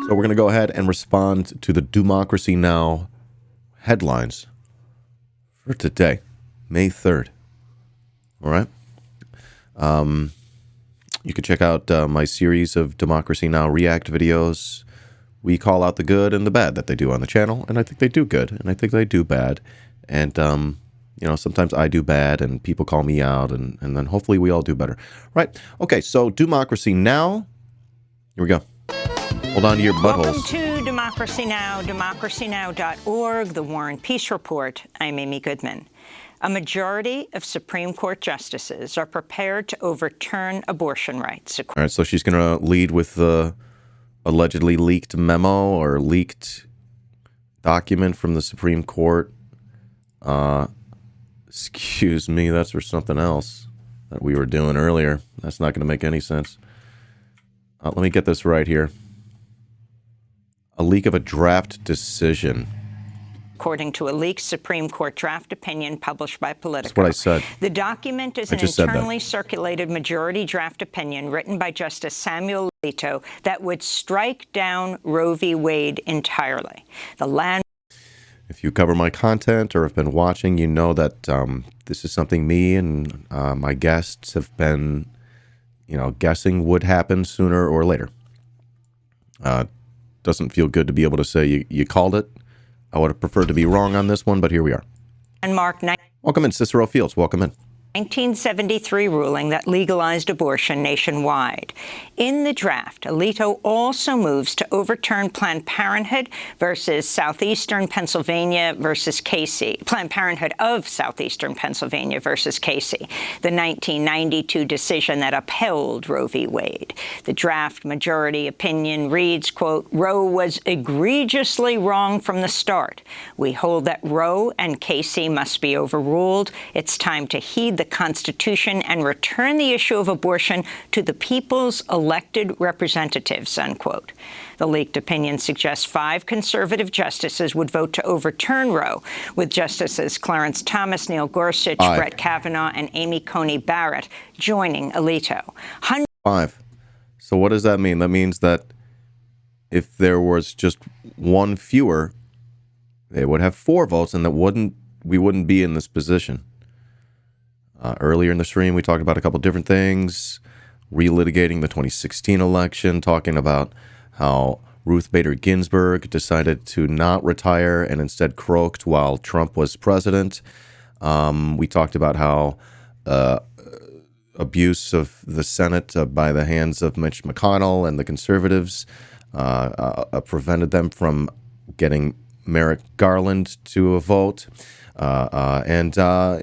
So we're going to go ahead and respond to the Doomacracy Now headlines for today, May 3rd. All right. You can check out my series of Doomacracy Now React videos. We call out the good and the bad that they do on the channel, and I think they do good, and I think they do bad. And, you know, sometimes I do bad, and people call me out, and then hopefully we all do better. Right. Okay, so Doomacracy Now. Here we go. Hold on to your buttholes. Welcome to Democracy Now!, democracynow.org, the War and Peace Report. I'm Amy Goodman. A majority of Supreme Court justices are prepared to overturn abortion rights. All right, so she's going to lead with the allegedly leaked memo or leaked document from the Supreme Court. Excuse me, that's for something else that we were doing earlier. That's not going to make any sense. Let me get this right here. A leak of a draft decision. According to a leaked Supreme Court draft opinion published by Politico. That's what I said. The document is an internally circulated majority draft opinion written by Justice Samuel Alito that would strike down Roe v. Wade entirely. If you cover my content or have been watching, you know that this is something me and my guests have been, you know, guessing would happen sooner or later. Doesn't feel good to be able to say you called it. I would have preferred to be wrong on this one, but here we are. And Mark, welcome in, Cicero Fields. Welcome in. 1973 ruling that legalized abortion nationwide. In the draft, Alito also moves to overturn Planned Parenthood versus Southeastern Pennsylvania versus Casey. Planned Parenthood of Southeastern Pennsylvania versus Casey, the 1992 decision that upheld Roe v. Wade. The draft majority opinion reads, quote, Roe was egregiously wrong from the start. We hold that Roe and Casey must be overruled. It's time to heed the Constitution and return the issue of abortion to the people's elected representatives, unquote. The leaked opinion suggests 5 conservative justices would vote to overturn Roe, with Justices Clarence Thomas, Neil Gorsuch, Brett Kavanaugh, and Amy Coney Barrett joining Alito. 5. So what does that mean? That means that if there was just one fewer, they would have 4 votes, and we wouldn't be in this position. Earlier in the stream, we talked about a couple different things, relitigating the 2016 election, talking about how Ruth Bader Ginsburg decided to not retire and instead croaked while Trump was president. We talked about how abuse of the Senate by the hands of Mitch McConnell and the conservatives prevented them from getting Merrick Garland to a vote. And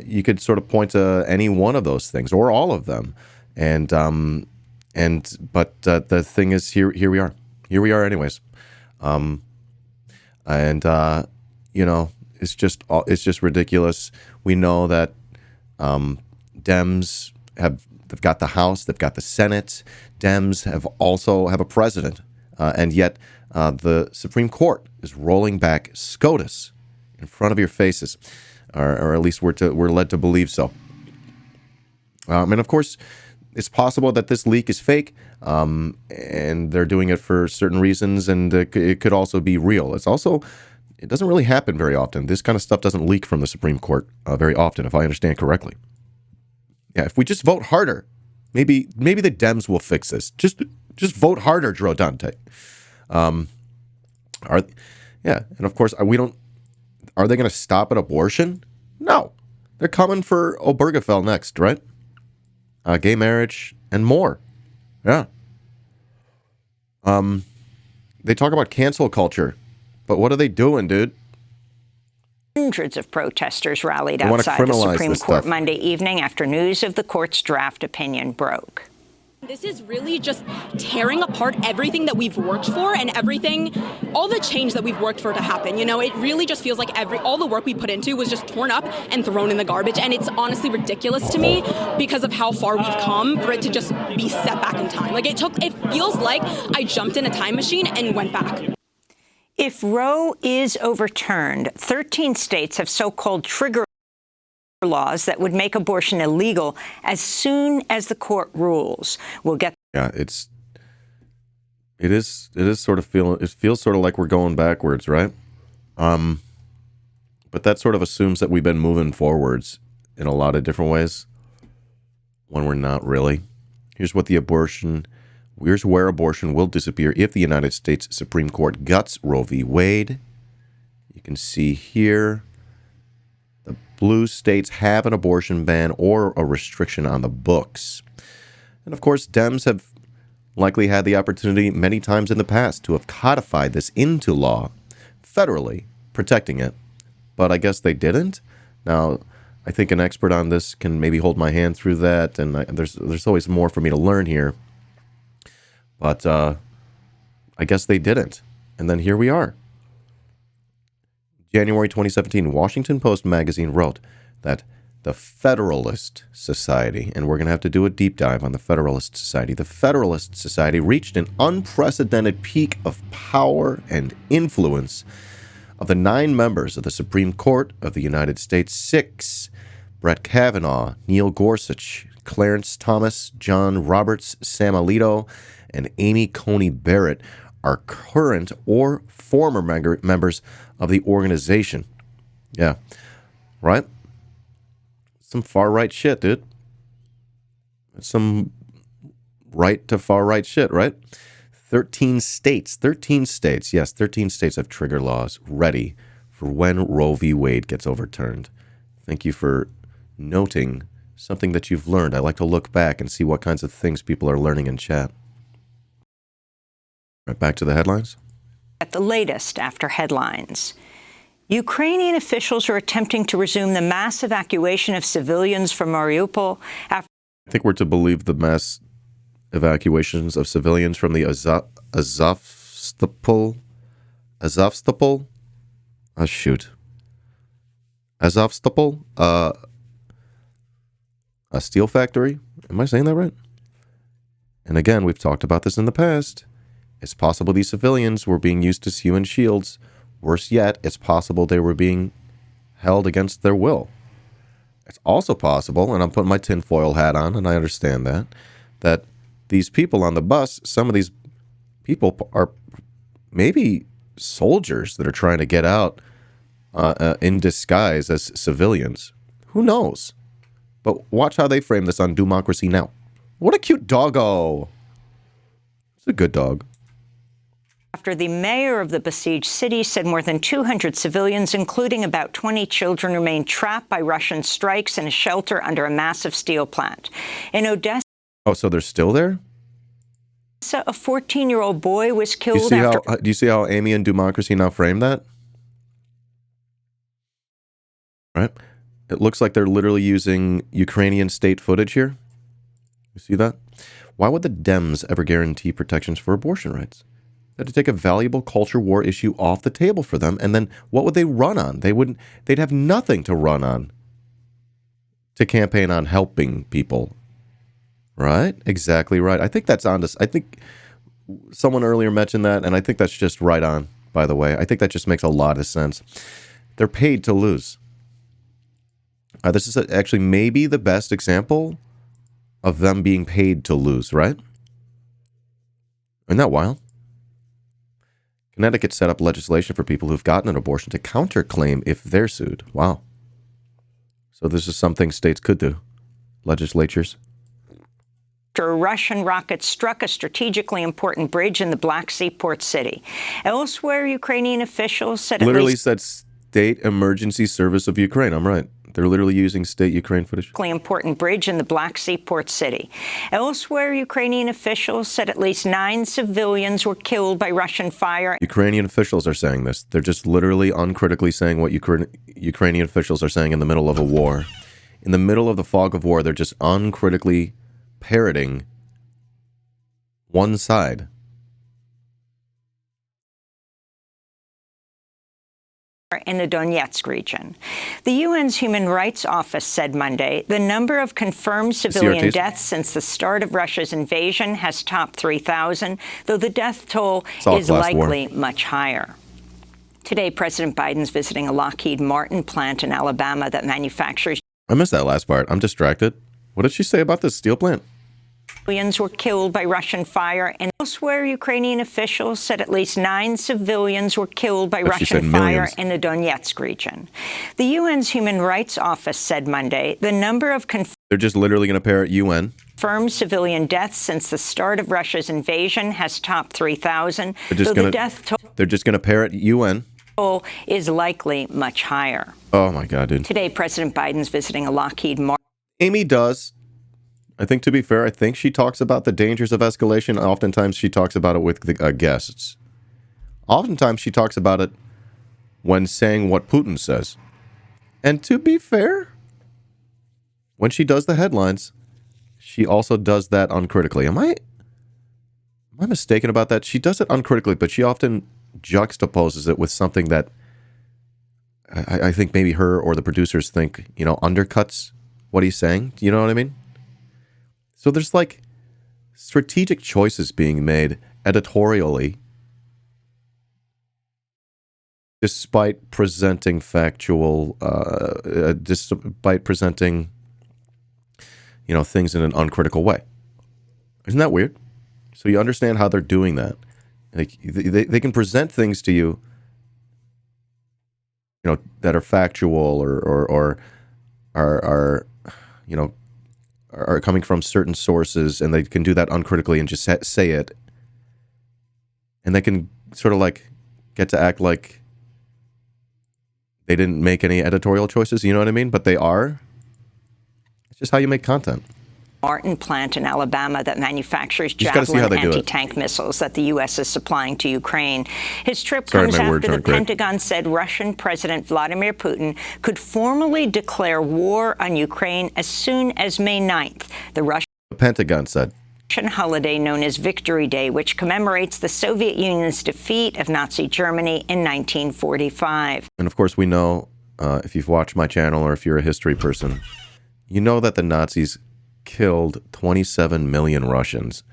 you could sort of point to any one of those things or all of them. But the thing is, here we are. Here we are anyways. You know, it's just ridiculous. We know that Dems they've got the House, they've got the Senate. Dems have a president. And yet the Supreme Court is rolling back SCOTUS in front of your faces, or at least we're led to believe so. And of course, it's possible that this leak is fake, and they're doing it for certain reasons, and it could also be real. It doesn't really happen very often. This kind of stuff doesn't leak from the Supreme Court very often, if I understand correctly. Yeah, if we just vote harder, maybe the Dems will fix this. Just vote harder, Joe Dante. And of course Are they going to stop at abortion? No. They're coming for Obergefell next, right? Gay marriage and more. Yeah. They talk about cancel culture, but what are they doing, dude? Hundreds of protesters rallied outside the Supreme Court Monday evening after news of the court's draft opinion broke. This is really just tearing apart everything that we've worked for and all the change that we've worked for to happen. You know, it really just feels like all the work we put into was just torn up and thrown in the garbage. And it's honestly ridiculous to me because of how far we've come for it to just be set back in time. Like it feels like I jumped in a time machine and went back. If Roe is overturned, 13 states have so-called trigger laws that would make abortion illegal as soon as the court rules. We'll get. Yeah, It is sort of it feels sort of like we're going backwards, right? But that sort of assumes that we've been moving forwards in a lot of different ways when we're not really. Here's where abortion will disappear if the United States Supreme Court guts Roe v. Wade. You can see here the blue states have an abortion ban or a restriction on the books. And of course, Dems have likely had the opportunity many times in the past to have codified this into law, federally protecting it. But I guess they didn't. Now, I think an expert on this can maybe hold my hand through that, and there's always more for me to learn here. But I guess they didn't. And then here we are. January 2017, Washington Post magazine wrote that the Federalist Society, and we're going to have to do a deep dive on the Federalist Society. The Federalist Society reached an unprecedented peak of power and influence. Of the 9 members of the Supreme Court of the United States, 6, Brett Kavanaugh, Neil Gorsuch, Clarence Thomas, John Roberts, Sam Alito, and Amy Coney Barrett are current or former members of the organization. Yeah, right? Some far-right shit, dude. Some right to far-right shit, right? 13 states, yes, 13 states have trigger laws ready for when Roe v. Wade gets overturned. Thank you for noting something that you've learned. I like to look back and see what kinds of things people are learning in chat. Right, back to the headlines. At the latest after headlines. Ukrainian officials are attempting to resume the mass evacuation of civilians from Mariupol after... I think we're to believe the mass evacuations of civilians from the Azovstal? Oh, shoot. Azovstal? A steel factory? Am I saying that right? And again, we've talked about this in the past. It's possible these civilians were being used as human shields. Worse yet, it's possible they were being held against their will. It's also possible, and I'm putting my tinfoil hat on, and I understand that these people on the bus, some of these people are maybe soldiers that are trying to get out in disguise as civilians. Who knows? But watch how they frame this on Doomacracy now. What a cute doggo. It's a good dog. After the mayor of the besieged city said more than 200 civilians, including about 20 children, remain trapped by Russian strikes in a shelter under a massive steel plant. In Odessa... Oh, so they're still there? A 14-year-old boy was killed do you see how Amy and Doomacracy now frame that? Right? It looks like they're literally using Ukrainian state footage here. You see that? Why would the Dems ever guarantee protections for abortion rights? They had to take a valuable culture war issue off the table for them, and then what would they run on? They'd have nothing to run on to campaign on helping people. Right? Exactly right. I think that's on this. I think someone earlier mentioned that, and I think that's just right on, by the way. I think that just makes a lot of sense. They're paid to lose. This is actually maybe the best example of them being paid to lose, right? Isn't that wild? Connecticut set up legislation for people who've gotten an abortion to counterclaim if they're sued. Wow. So this is something states could do. Legislatures. After a Russian rocket struck a strategically important bridge in the Black Sea port city. Elsewhere, Ukrainian officials said... Literally said State Emergency Service of Ukraine. I'm right. They're literally using state Ukraine footage. Important bridge in the Black Sea port city. Elsewhere, Ukrainian officials said at least 9 civilians were killed by Russian fire. Ukrainian officials are saying this. They're just literally uncritically saying what Ukrainian officials are saying in the middle of a war. In the middle of the fog of war, they're just uncritically parroting one side. In the Donetsk region. The UN's Human Rights Office said Monday the number of confirmed civilian deaths since the start of Russia's invasion has topped 3,000, though the death toll is likely much higher. Today, President Biden's visiting a Lockheed Martin plant in Alabama that manufactures... I missed that last part. I'm distracted. What did she say about this steel plant? Civilians were killed by Russian fire, and elsewhere, Ukrainian officials said at least 9 civilians were killed by Russian fire in the Donetsk region. The UN's Human Rights Office said Monday the number of they're just literally going to parrot UN. confirmed civilian deaths since the start of Russia's invasion has topped 3,000, though the death toll they're just going to parrot UN. Is likely much higher. Oh, my God, dude. Today, President Biden's visiting a Lockheed Martin. Amy does. I think, to be fair, I think she talks about the dangers of escalation. Oftentimes, she talks about it with the guests. Oftentimes, she talks about it when saying what Putin says. And to be fair, when she does the headlines, she also does that uncritically. Am I mistaken about that? She does it uncritically, but she often juxtaposes it with something that I think maybe her or the producers think, undercuts what he's saying. You know what I mean? So there's like strategic choices being made editorially despite presenting factual, despite presenting, things in an uncritical way. Isn't that weird? So you understand how they're doing that. Like they can present things to you, that are factual or are coming from certain sources, and they can do that uncritically and just say it. And they can sort of like get to act like they didn't make any editorial choices, you know what I mean? But they are. It's just how you make content. Martin plant in Alabama that manufactures Javelin anti-tank missiles that the U.S. is supplying to Ukraine. His trip comes after the Pentagon said Russian President Vladimir Putin could formally declare war on Ukraine as soon as May 9th. The Pentagon said. Russian holiday known as Victory Day, which commemorates the Soviet Union's defeat of Nazi Germany in 1945. And of course, we know, if you've watched my channel or if you're a history person, you know that the Nazis killed 27 million Russians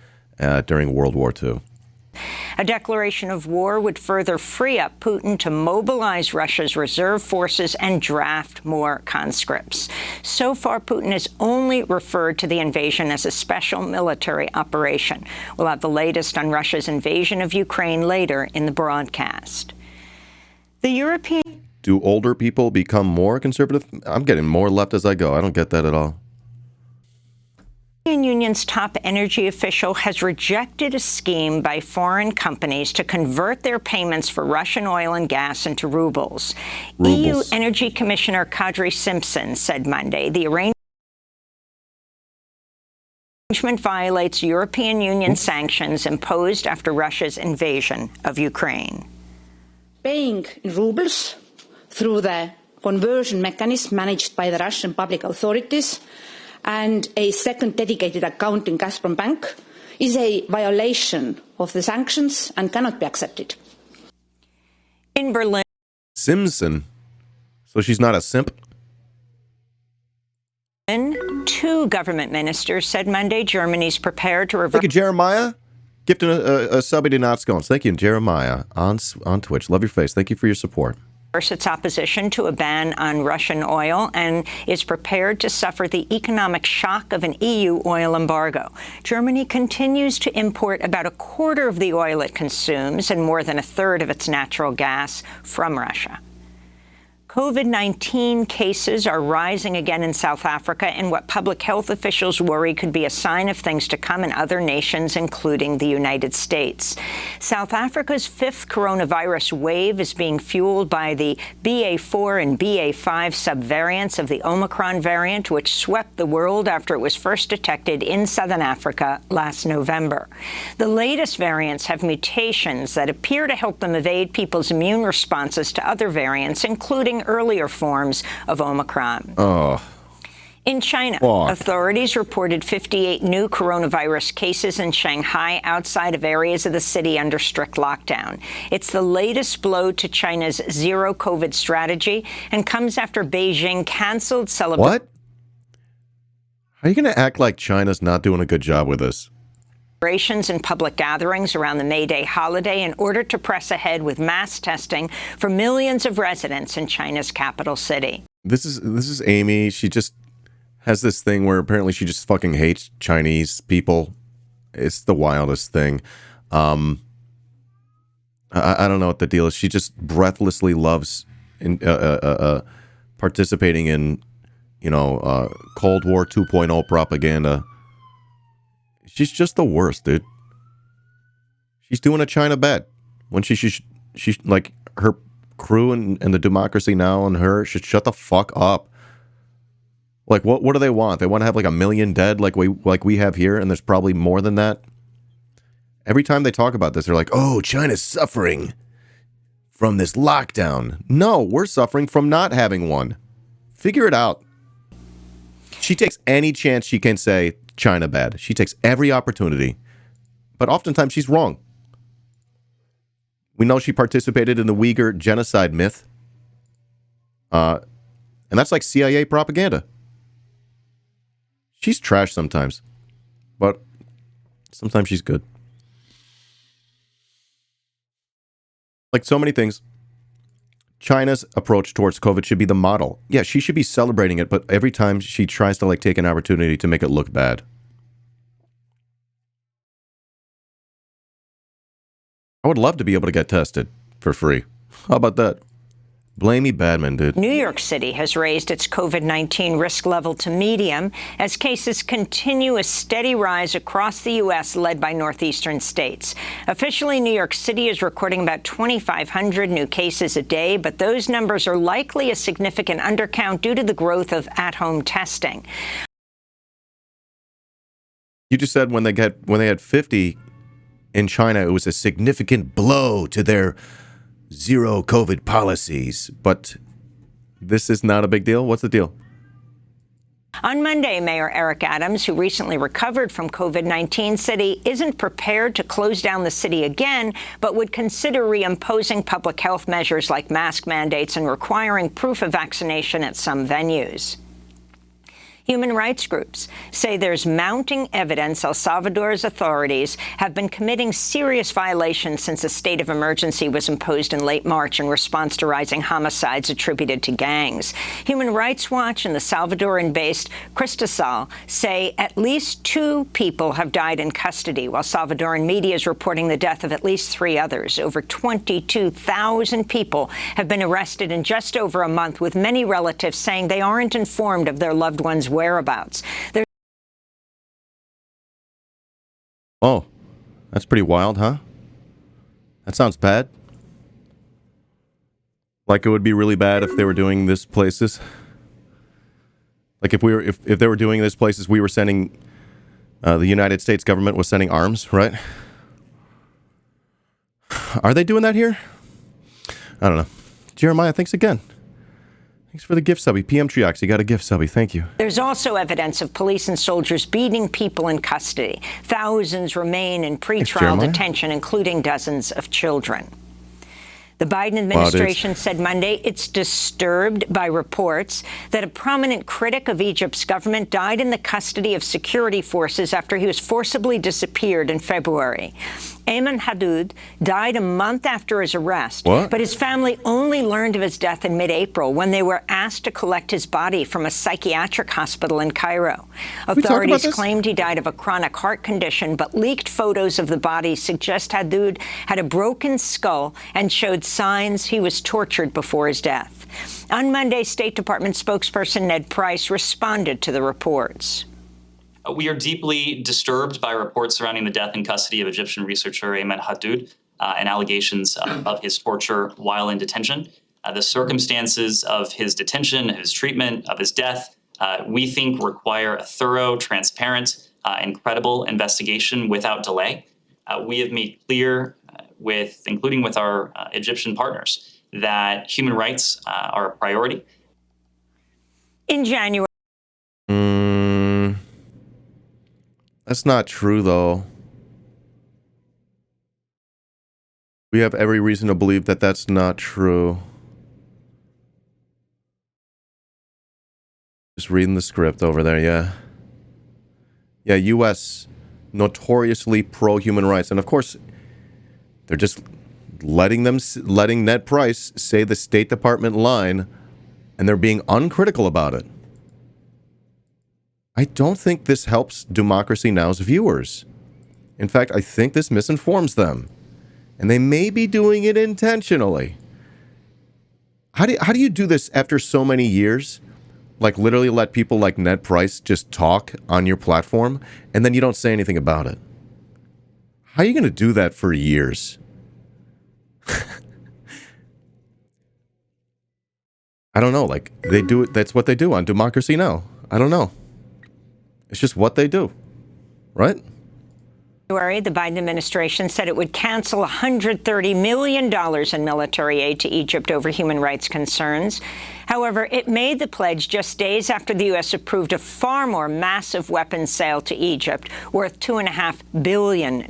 during World War II. A declaration of war would further free up Putin to mobilize Russia's reserve forces and draft more conscripts. So far, Putin has only referred to the invasion as a special military operation. We'll have the latest on Russia's invasion of Ukraine later in the broadcast. The European... Do older people become more conservative? I'm getting more left as I go. I don't get that at all. The European Union's top energy official has rejected a scheme by foreign companies to convert their payments for Russian oil and gas into rubles. EU Energy Commissioner Kadri Simpson said Monday the arrangement violates European Union sanctions imposed after Russia's invasion of Ukraine. Paying in rubles through the conversion mechanism managed by the Russian public authorities and a second dedicated account in Gazprom Bank is a violation of the sanctions and cannot be accepted. In Berlin... Simpson? So she's not a simp? Two government ministers said Monday Germany's prepared to reverse... Thank you, Jeremiah. Gifting a subby to Not Scones. Thank you, Jeremiah, on Twitch. Love your face. Thank you for your support. Its opposition to a ban on Russian oil and is prepared to suffer the economic shock of an EU oil embargo. Germany continues to import about a quarter of the oil it consumes and more than a third of its natural gas from Russia. COVID-19 cases are rising again in South Africa in what public health officials worry could be a sign of things to come in other nations, including the United States. South Africa's fifth coronavirus wave is being fueled by the BA4 and BA5 subvariants of the Omicron variant, which swept the world after it was first detected in Southern Africa last November. The latest variants have mutations that appear to help them evade people's immune responses to other variants, including earlier forms of Omicron. In China, authorities reported 58 new coronavirus cases in Shanghai outside of areas of the city under strict lockdown. It's the latest blow to China's zero COVID strategy and comes after Beijing canceled celebrations. What? Are you going to act like China's not doing a good job with this? And public gatherings around the May Day holiday in order to press ahead with mass testing for millions of residents in China's capital city. This is Amy. She just has this thing where apparently she just fucking hates Chinese people. It's the wildest thing. I don't know what the deal is. She just breathlessly loves participating in, Cold War 2.0 propaganda. She's just the worst, dude. She's doing a China bet when she's like her crew and the Doomacracy Now and her should shut the fuck up. Like, what do they want? They want to have like 1 million dead like we have here, and there's probably more than that. Every time they talk about this, they're like, oh, China's suffering from this lockdown. No, we're suffering from not having one. Figure it out. She takes any chance she can say China bad. She takes every opportunity. But oftentimes she's wrong. We know she participated in the Uyghur genocide myth. And that's like CIA propaganda. She's trash sometimes. But sometimes she's good. Like so many things, China's approach towards COVID should be the model. Yeah, she should be celebrating it, but every time she tries to like take an opportunity to make it look bad. I would love to be able to get tested for free. How about that? Blamey Badman, dude. New York City has raised its COVID-19 risk level to medium as cases continue a steady rise across the U.S., led by northeastern states. Officially, New York City is recording about 2,500 new cases a day, but those numbers are likely a significant undercount due to the growth of at-home testing. You just said when they had 50 in China, it was a significant blow to their zero COVID policies, but this is not a big deal. What's the deal? On Monday, Mayor Eric Adams, who recently recovered from COVID-19, said he isn't prepared to close down the city again, but would consider reimposing public health measures like mask mandates and requiring proof of vaccination at some venues. Human rights groups say there's mounting evidence El Salvador's authorities have been committing serious violations since a state of emergency was imposed in late March in response to rising homicides attributed to gangs. Human Rights Watch and the Salvadoran-based Cristasol say at least 2 people have died in custody, while Salvadoran media is reporting the death of at least 3 others. Over 22,000 people have been arrested in just over a month, with many relatives saying they aren't informed of their loved ones' whereabouts. Oh, that's pretty wild, huh? That sounds bad. Like it would be really bad if they were doing this places. Like if they were doing this places, we were sending, the United States government was sending arms, right? Are they doing that here? I don't know. Jeremiah, thanks again. Thanks for the gift subby. PM Triox, you got a gift subby. Thank you. There's also evidence of police and soldiers beating people in custody. Thousands remain in pretrial detention, including dozens of children. The Biden administration said Monday it's disturbed by reports that a prominent critic of Egypt's government died in the custody of security forces after he was forcibly disappeared in February. Ayman Haddoud died a month after his arrest, but his family only learned of his death in mid-April when they were asked to collect his body from a psychiatric hospital in Cairo. Authorities claimed he died of a chronic heart condition, but leaked photos of the body suggest Haddoud had a broken skull and showed signs he was tortured before his death. On Monday, State Department spokesperson Ned Price responded to the reports. We are deeply disturbed by reports surrounding the death in custody of Egyptian researcher Ayman Haddoud and allegations of his torture while in detention. The circumstances of his detention, his treatment, of his death, we think require a thorough, transparent, and credible investigation without delay. We have made clear, including with our Egyptian partners, that human rights are a priority. In January, that's not true, though. We have every reason to believe that that's not true. Just reading the script over there, yeah. Yeah, U.S. notoriously pro-human rights. And of course, they're just letting Ned Price say the State Department line, and they're being uncritical about it. I don't think this helps Doomacracy Now's viewers. In fact, I think this misinforms them. And they may be doing it intentionally. How do you do this after so many years? Like literally let people like Ned Price just talk on your platform and then you don't say anything about it? How are you going to do that for years? I don't know. Like they do it. That's what they do on Doomacracy Now. I don't know. It's just what they do. Right? January, the Biden administration said it would cancel $130 million in military aid to Egypt over human rights concerns. However, it made the pledge just days after the U.S. approved a far more massive weapons sale to Egypt worth $2.5 billion.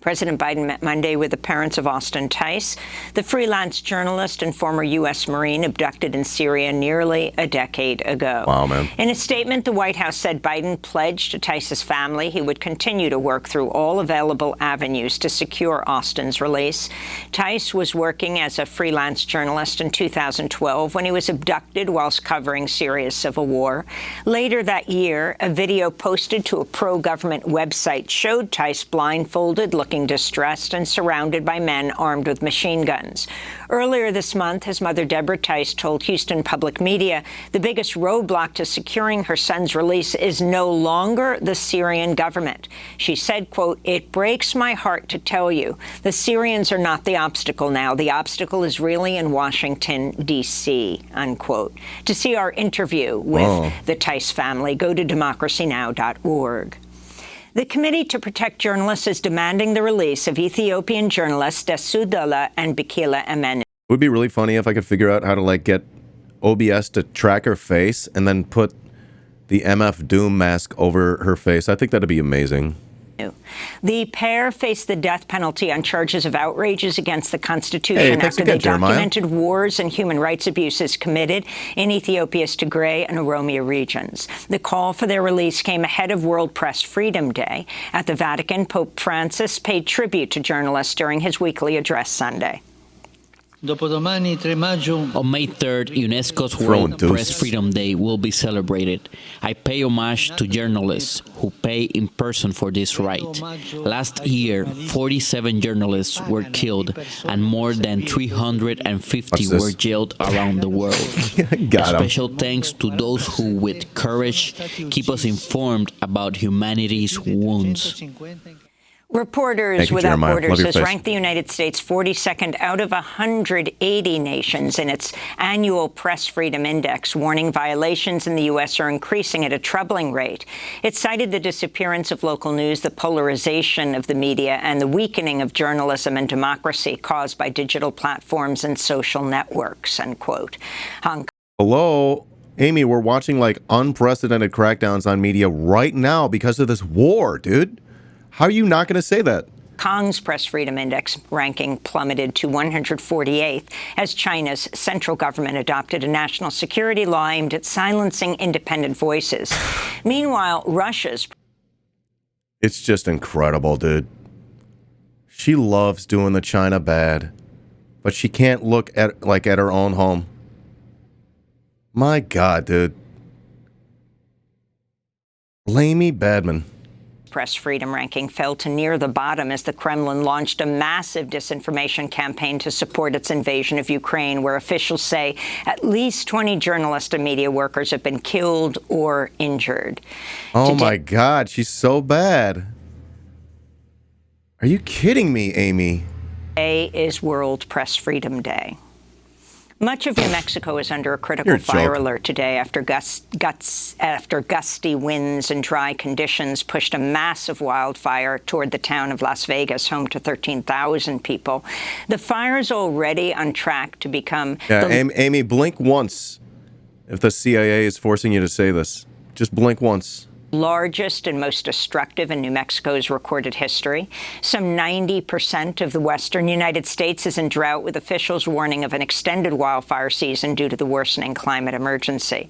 President Biden met Monday with the parents of Austin Tice, the freelance journalist and former U.S. Marine abducted in Syria nearly a decade ago. Wow, man. In a statement, the White House said Biden pledged to Tice's family he would continue to work through all available avenues to secure Austin's release. Tice was working as a freelance journalist in 2012 when he was abducted whilst covering Syria's civil war. Later that year, a video posted to a pro-government website showed Tice blindfolded, looking distressed and surrounded by men armed with machine guns. Earlier this month, his mother, Deborah Tice, told Houston Public Media the biggest roadblock to securing her son's release is no longer the Syrian government. She said, quote, "It breaks my heart to tell you the Syrians are not the obstacle now. The obstacle is really in Washington, D.C., unquote. To see our interview with the Tice family, go to democracynow.org. The Committee to Protect Journalists is demanding the release of Ethiopian journalists Desudala and Bikila Emenu. It would be really funny if I could figure out how to like get OBS to track her face and then put the MF Doom mask over her face. I think that'd be amazing. The pair faced the death penalty on charges of outrages against the Constitution after they documented wars and human rights abuses committed in Ethiopia's Tigray and Oromia regions. The call for their release came ahead of World Press Freedom Day. At the Vatican, Pope Francis paid tribute to journalists during his weekly address Sunday. On May 3rd, UNESCO's World Press Freedom Day will be celebrated. I pay homage to journalists who pay in person for this right. Last year, 47 journalists were killed and more than 350 were jailed around the world. Special thanks to those who, with courage, keep us informed about humanity's wounds. Reporters Without Borders has ranked the United States 42nd out of 180 nations in its annual Press Freedom Index, warning violations in the U.S. are increasing at a troubling rate. It cited the disappearance of local news, the polarization of the media, and the weakening of journalism and democracy caused by digital platforms and social networks, unquote. Hello? Amy, we're watching like unprecedented crackdowns on media right now because of this war, dude. How are you not going to say that? Hong Kong's Press Freedom Index ranking plummeted to 148th as China's central government adopted a national security law aimed at silencing independent voices. Meanwhile, Russia's... It's just incredible, dude. She loves doing the China bad, but she can't look at at her own home. My God, dude. Lamey Badman. Press freedom ranking fell to near the bottom as the Kremlin launched a massive disinformation campaign to support its invasion of Ukraine, where officials say at least 20 journalists and media workers have been killed or injured. Oh, my God. She's so bad. Are you kidding me, Amy? Today is World Press Freedom Day. Much of New Mexico is under a critical fire alert today after gusty winds and dry conditions pushed a massive wildfire toward the town of Las Vegas, home to 13,000 people. The fire is already on track to become... Amy, blink once if the CIA is forcing you to say this. Just blink once. Largest and most destructive in New Mexico's recorded history. Some 90% of the western United States is in drought, with officials warning of an extended wildfire season due to the worsening climate emergency.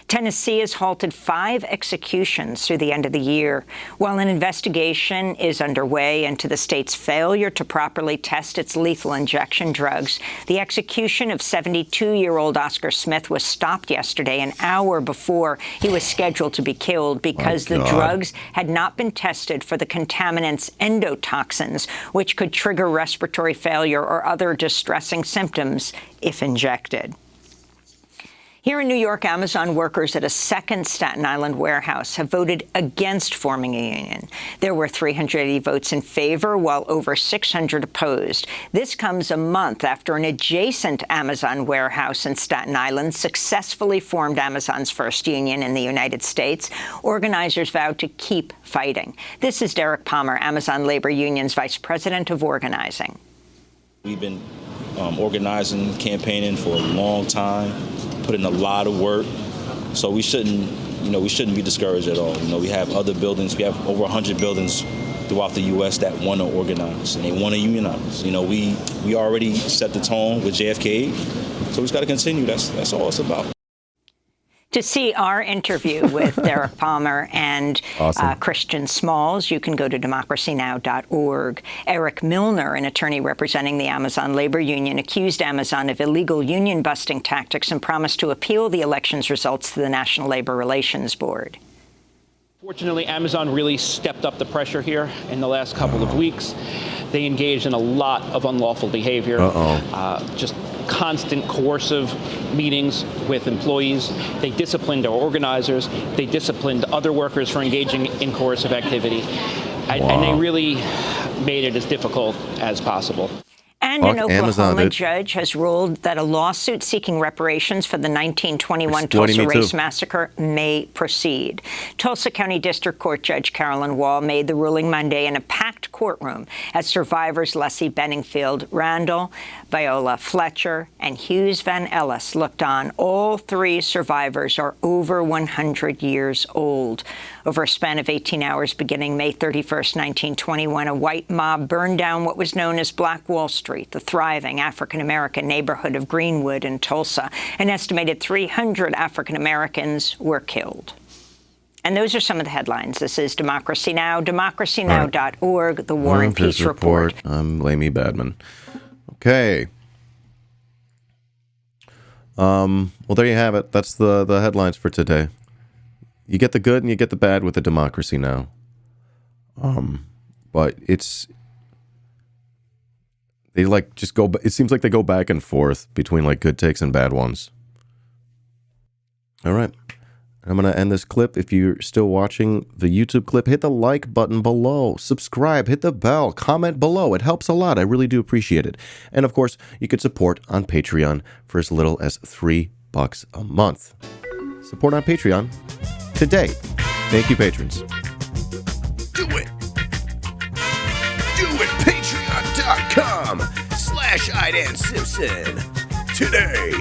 Tennessee has halted 5 executions through the end of the year. While an investigation is underway into the state's failure to properly test its lethal injection drugs, the execution of 72-year-old Oscar Smith was stopped yesterday, an hour before he was scheduled to be killed, because the drugs had not been tested for the contaminants endotoxins, which could trigger respiratory failure or other distressing symptoms if injected. Here in New York, Amazon workers at a second Staten Island warehouse have voted against forming a union. There were 380 votes in favor, while over 600 opposed. This comes a month after an adjacent Amazon warehouse in Staten Island successfully formed Amazon's first union in the United States. Organizers vowed to keep fighting. This is Derek Palmer, Amazon Labor Union's Vice President of Organizing. We've been organizing, campaigning for a long time, put in a lot of work. So we shouldn't be discouraged at all. We have other buildings. We have over 100 buildings throughout the U.S. that want to organize and they want to unionize. We already set the tone with JFK, so we just got to continue. That's all it's about. To see our interview with Derek Palmer and Christian Smalls, you can go to democracynow.org. Eric Milner, an attorney representing the Amazon Labor Union, accused Amazon of illegal union-busting tactics and promised to appeal the election's results to the National Labor Relations Board. Fortunately, Amazon really stepped up the pressure here in the last couple of weeks. They engaged in a lot of unlawful behavior, just constant coercive meetings with employees. They disciplined our organizers. They disciplined other workers for engaging in coercive activity. And they really made it as difficult as possible. And an Oklahoma judge has ruled that a lawsuit seeking reparations for the 1921 Tulsa race massacre may proceed. Tulsa County District Court Judge Carolyn Wall made the ruling Monday in a packed courtroom as survivors Leslie Benningfield Randall, Viola Fletcher, and Hughes Van Ellis looked on. All 3 survivors are over 100 years old. Over a span of 18 hours beginning May 31st, 1921, a white mob burned down what was known as Black Wall Street, the thriving African-American neighborhood of Greenwood in Tulsa. An estimated 300 African-Americans were killed. And those are some of the headlines. This is Democracy Now!, democracynow.org, the War and Peace Report. I'm Lamey Badman. Okay. Well, there you have it. That's the headlines for today. You get the good and you get the bad with the Democracy Now! But it seems like they go back and forth between like good takes and bad ones. All right. I'm going to end this clip. If you're still watching the YouTube clip, hit the like button below, subscribe, hit the bell, comment below. It helps a lot. I really do appreciate it. And of course, you can support on Patreon for as little as $3 a month. Support on Patreon today. Thank you, patrons. Do it. Do it. Patreon.com/IdanSimpson today.